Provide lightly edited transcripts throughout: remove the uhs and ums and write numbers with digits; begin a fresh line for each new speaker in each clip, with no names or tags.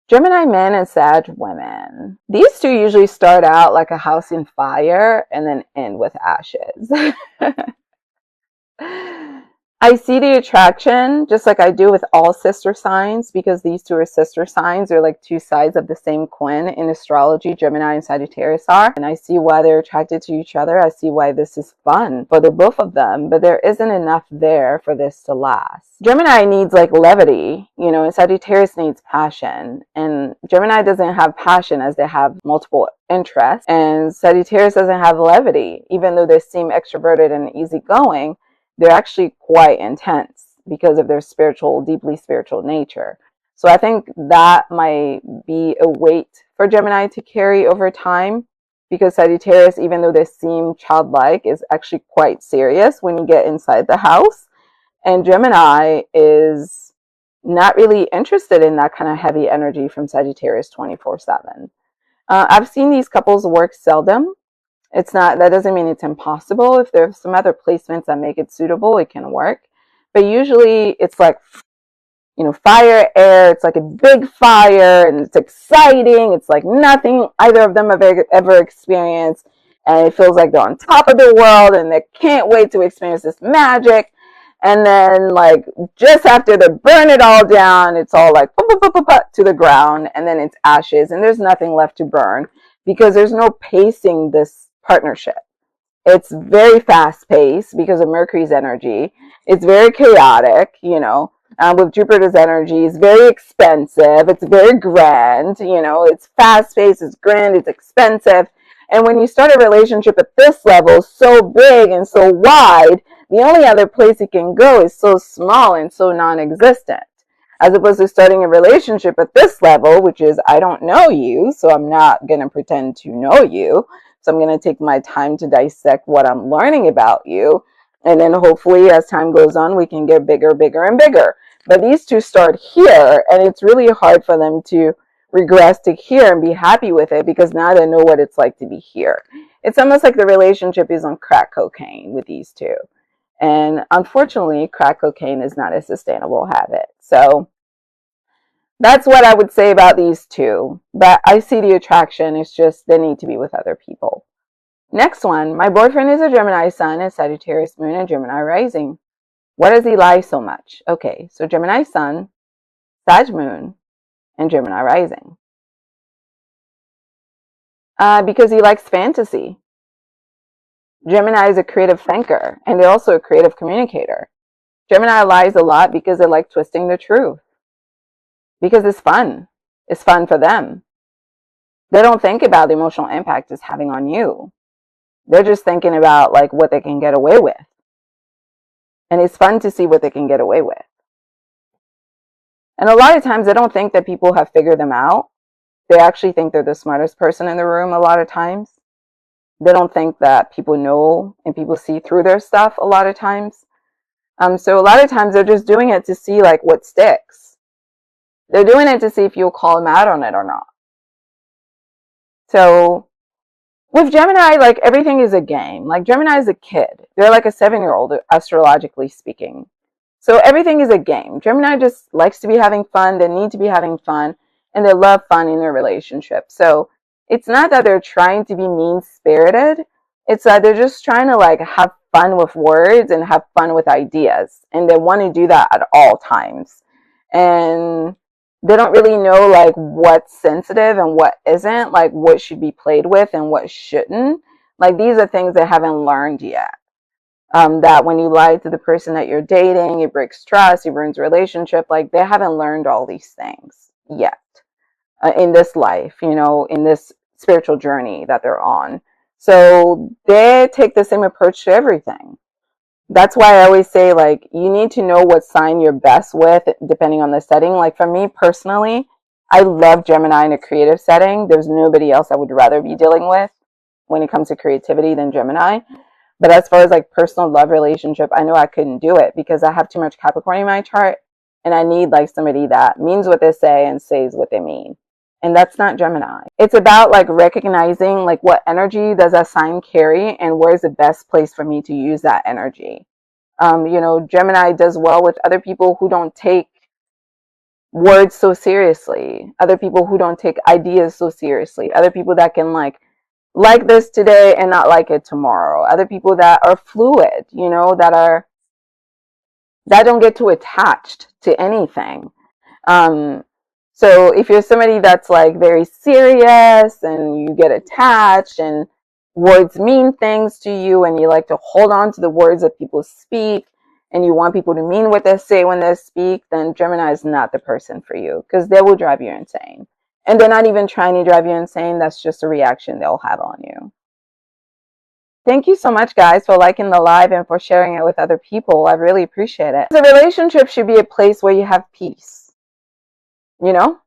Gemini men and Sag women. These two usually start out like a house in fire and then end with ashes. I see the attraction just like I do with all sister signs, because these two are sister signs. They're like two sides of the same coin in astrology. Gemini and Sagittarius are. And I see why they're attracted to each other. I see why this is fun for the both of them, but there isn't enough there for this to last. Gemini needs like levity, and Sagittarius needs passion. And Gemini doesn't have passion as they have multiple interests. And Sagittarius doesn't have levity. Even though they seem extroverted and easygoing, they're actually quite intense because of their deeply spiritual nature. So I think that might be a weight for Gemini to carry over time, because Sagittarius, even though they seem childlike, is actually quite serious when you get inside the house. And Gemini is not really interested in that kind of heavy energy from Sagittarius 24/7. I've seen these couples work seldom. That doesn't mean it's impossible. If there's some other placements that make it suitable, it can work. But usually it's like, fire, air. It's like a big fire and it's exciting. It's like nothing either of them have ever experienced. And it feels like they're on top of the world and they can't wait to experience this magic. And then like just after they burn it all down, it's all like to the ground, and then it's ashes and there's nothing left to burn, because there's no pacing this partnership. It's very fast paced because of Mercury's energy. It's very chaotic, with Jupiter's energy. It's very expensive. It's very grand, it's fast paced, it's grand, it's expensive. And when you start a relationship at this level, so big and so wide, the only other place it can go is so small and so non-existent. As opposed to starting a relationship at this level, which is, I don't know you, so I'm not going to pretend to know you. So I'm going to take my time to dissect what I'm learning about you. And then hopefully as time goes on, we can get bigger, bigger, and bigger. But these two start here, and it's really hard for them to regress to here and be happy with it, because now they know what it's like to be here. It's almost like the relationship is on crack cocaine with these two. And unfortunately, crack cocaine is not a sustainable habit. So that's what I would say about these two. But I see the attraction. It's just they need to be with other people. Next one. My boyfriend is a Gemini sun, a Sagittarius moon, and Gemini rising. Why does he lie so much? Okay, so Gemini sun, Sag moon, and Gemini rising. Because he likes fantasy. Gemini is a creative thinker, and they're also a creative communicator. Gemini lies a lot because they like twisting the truth. Because it's fun. It's fun for them. They don't think about the emotional impact it's having on you. They're just thinking about like what they can get away with. And it's fun to see what they can get away with. And a lot of times they don't think that people have figured them out. They actually think they're the smartest person in the room a lot of times. They don't think that people know and people see through their stuff a lot of times. So a lot of times they're just doing it to see like what sticks. They're doing it to see if you'll call them out on it or not. So with Gemini, like everything is a game. Like Gemini is a kid. They're like a 7-year-old, astrologically speaking. So everything is a game. Gemini just likes to be having fun. They need to be having fun. And they love fun in their relationship. So it's not that they're trying to be mean-spirited. It's that they're just trying to like have fun with words and have fun with ideas. And they want to do that at all times. And they don't really know like what's sensitive and what isn't, like what should be played with and what shouldn't. Like these are things they haven't learned yet. That when you lie to the person that you're dating, it breaks trust, it ruins relationship. Like they haven't learned all these things yet in this life, in this spiritual journey that they're on. So they take the same approach to everything. That's why I always say, like, you need to know what sign you're best with depending on the setting. Like for me personally, I love Gemini in a creative setting. There's nobody else I would rather be dealing with when it comes to creativity than Gemini. But as far as like personal love relationship, I know I couldn't do it because I have too much Capricorn in my chart. And I need like somebody that means what they say and says what they mean. And that's not Gemini. It's about like recognizing like what energy does that sign carry and where's the best place for me to use that energy. Gemini does well with other people who don't take words so seriously, other people who don't take ideas so seriously, other people that can like this today and not like it tomorrow, other people that are fluid, you know, that don't get too attached to anything. Um, so if you're somebody that's like very serious and you get attached and words mean things to you and you like to hold on to the words that people speak and you want people to mean what they say when they speak, then Gemini is not the person for you because they will drive you insane. And they're not even trying to drive you insane. That's just a reaction they'll have on you. Thank you so much, guys, for liking the live and for sharing it with other people. I really appreciate it. The relationship should be a place where you have peace. You know,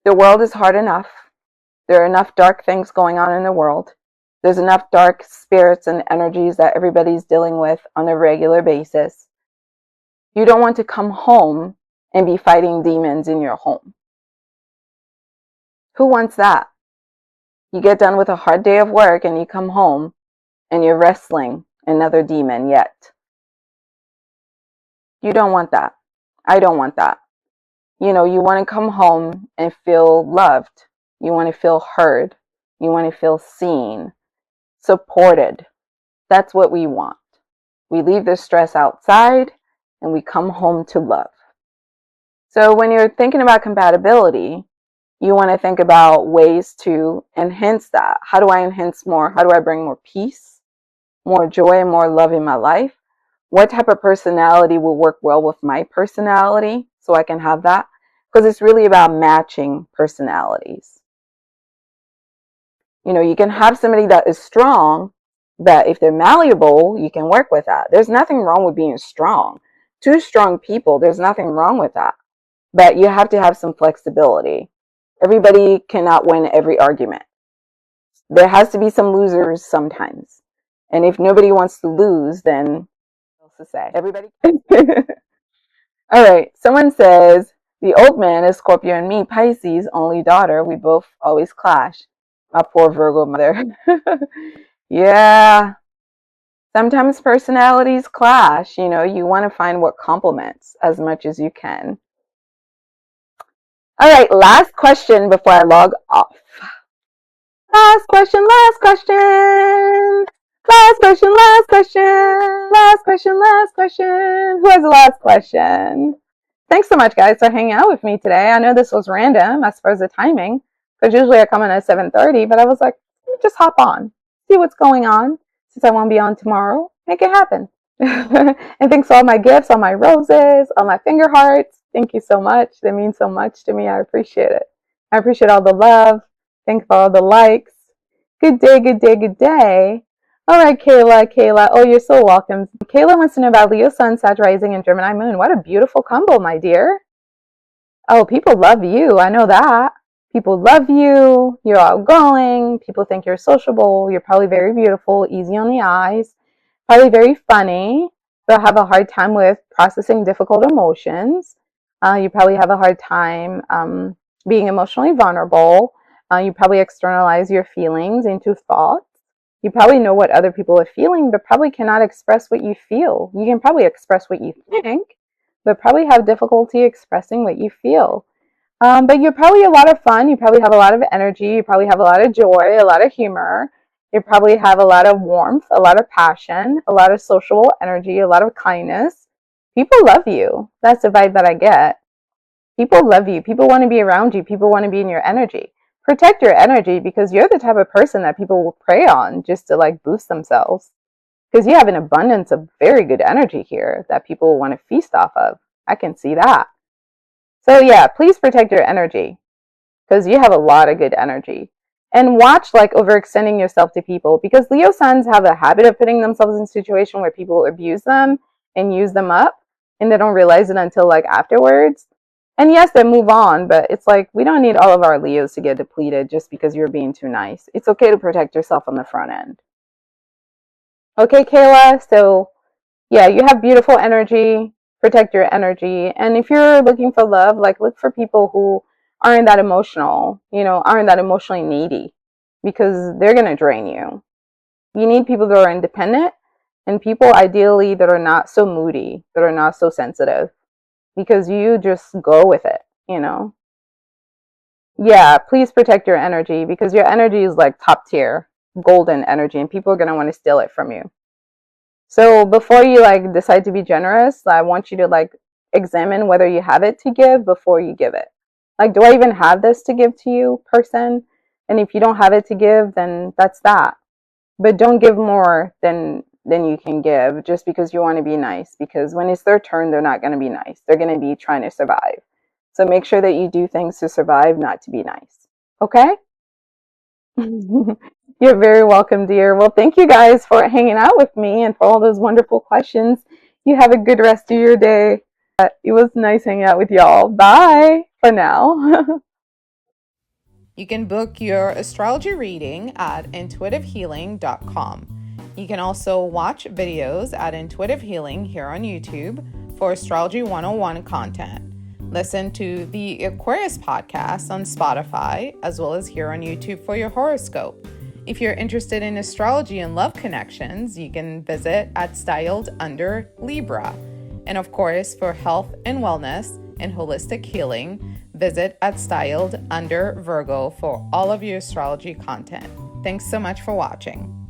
the world is hard enough. There are enough dark things going on in the world. There's enough dark spirits and energies that everybody's dealing with on a regular basis. You don't want to come home and be fighting demons in your home. Who wants that? You get done with a hard day of work and you come home and you're wrestling another demon yet. You don't want that. I don't want that. You know, you want to come home and feel loved. You want to feel heard. You want to feel seen, supported. That's what we want. We leave the stress outside and we come home to love. So when you're thinking about compatibility, you want to think about ways to enhance that. How do I enhance more? How do I bring more peace, more joy, and more love in my life? What type of personality will work well with my personality so I can have that? Because it's really about matching personalities. You know, you can have somebody that is strong, but if they're malleable, you can work with that. There's nothing wrong with being strong. Two strong people, there's nothing wrong with that. But you have to have some flexibility. Everybody cannot win every argument. There has to be some losers sometimes. And if nobody wants to lose, then what else to say? Everybody. All right. Someone says, the old man is Scorpio and me, Pisces, only daughter. We both always clash. My poor Virgo mother. Yeah. Sometimes personalities clash. You know, you want to find what complements as much as you can. All right. Last question before I log off. Last question, last question. Last question, last question. Last question, last question. Who has the last question? Thanks so much, guys, for hanging out with me today. I know this was random as far as the timing, because usually I come in at 7:30, but I was like, just hop on, see what's going on, since I won't be on tomorrow. Make it happen. And thanks for all my gifts, all my roses, all my finger hearts. Thank you so much. They mean so much to me. I appreciate it. I appreciate all the love. Thanks for all the likes. Good day, good day, good day. All right, Kayla. Oh, you're so welcome. Kayla wants to know about Leo Sun, Sag Rising, and Gemini Moon. What a beautiful combo, my dear. Oh, people love you. I know that. People love you. You're outgoing. People think you're sociable. You're probably very beautiful, easy on the eyes, probably very funny, but have a hard time with processing difficult emotions. You probably have a hard time being emotionally vulnerable. You probably externalize your feelings into thoughts. You probably know what other people are feeling, but probably cannot express what you feel. You can probably express what you think, but probably have difficulty expressing what you feel. But you're probably a lot of fun. You probably have a lot of energy. You probably have a lot of joy, a lot of humor. You probably have a lot of warmth, a lot of passion, a lot of social energy, a lot of kindness. People love you. That's the vibe that I get. People love you. People want to be around you. People want to be in your energy. Protect your energy because you're the type of person that people will prey on just to like boost themselves. Because you have an abundance of very good energy here that people will want to feast off of. I can see that. So yeah, please protect your energy because you have a lot of good energy. And watch like overextending yourself to people because Leo suns have a habit of putting themselves in a situation where people abuse them and use them up and they don't realize it until like afterwards. And yes, they move on, but it's like we don't need all of our Leos to get depleted just because you're being too nice. It's okay to protect yourself on the front end. Okay, Kayla, so yeah, you have beautiful energy. Protect your energy. And if you're looking for love, like look for people who aren't that emotional, you know, aren't that emotionally needy because they're going to drain you. You need people that are independent and people ideally that are not so moody, that are not so sensitive because you just go with it. you know. Yeah, please protect your energy because your energy is like top tier, golden energy, and people are going to want to steal it from you. So before you like decide to be generous, I want you to like examine whether you have it to give before you give it. Like, do I even have this to give to you, person? And if you don't have it to give, then that's that. But don't give more than you can give just because you want to be nice. Because when it's their turn, they're not going to be nice. They're going to be trying to survive. So make sure that you do things to survive, not to be nice. Okay? You're very welcome, dear. Well, thank you guys for hanging out with me and for all those wonderful questions. You have a good rest of your day. It was nice hanging out with y'all. Bye for now.
You can book your astrology reading at intuitivehealing.com. You can also watch videos at Intuitive Healing here on YouTube for Astrology 101 content. Listen to the Aquarius podcast on Spotify, as well as here on YouTube for your horoscope. If you're interested in astrology and love connections, you can visit at Styled Under Libra. And of course, for health and wellness and holistic healing, visit at Styled Under Virgo for all of your astrology content. Thanks so much for watching.